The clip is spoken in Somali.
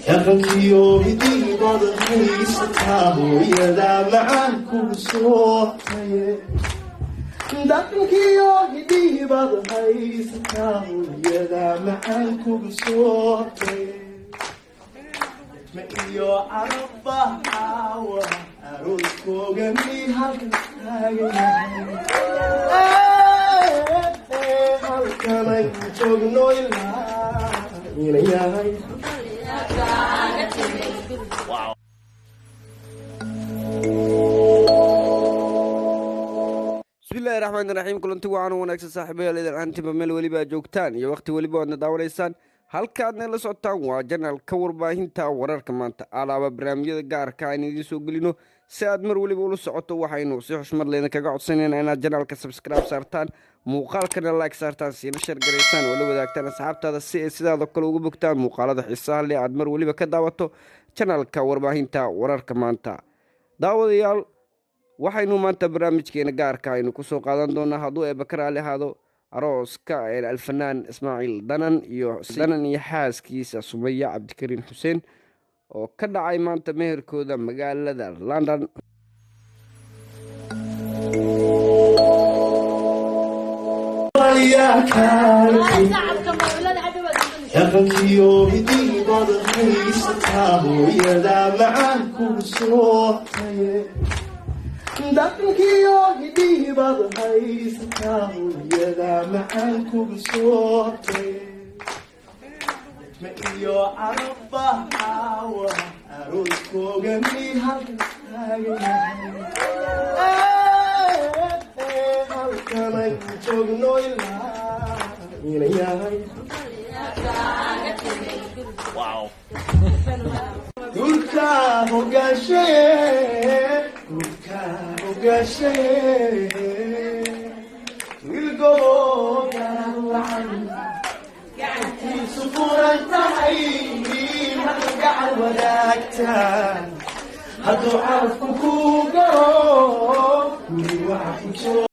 يغنكيو هدي بضحي ستابو يدا معاكو صوتي دقنكيو هدي بضحي ستابو يدا معاكو صوتي مئيو عربة عاوة أروسكو جميع هالكامي جوغنو إلا بسم الله الرحمن الرحيم كلنتي waxaan wanaagsan saaxiibayaal idin aantiba meel waliba joogtaan iyo waqti waliba aad daawaneysaan halkaadna la socotaan waa channel ka warbaahinta wararka maanta alaaba barnaamijyada gaarka ah idin soo gelino si aad mar waliba ula socoto waxaynu si xushmad leh kaga codsanayna inaad channelka subscribe saartaan muuqaalkana like saartaan si share gareysaan oo la wadaagtaan asxaabtaada si ay sidaada kale ugu bogtaan muuqaalada xiisaha leh aad mar waliba ka daawato channelka warbaahinta wararka maanta daawadayaal waxaynu maanta barnaamijkeena gaarka aynu ku soo qaadan doonaa hadduu Bakar Ali ahaado arooska alfanaan Ismaaciil Danan iyo xaaskiisa Sumaya Cabdikariin Xuseen oo ka dhacay maanta meherkooda magaalada London يغنكيو هدي بضحي ستابو يدا معاكو صوتي دقنكيو هدي بضحي ستابو يدا معاكو صوتي مئيو عربة عاوة أروسكو جميع هالكامي جوغنو إلا Wow. Gulka hogashe, wilgo garan, gacti sufuran tahay, gacan wadaagtan, hadu arku ku garo,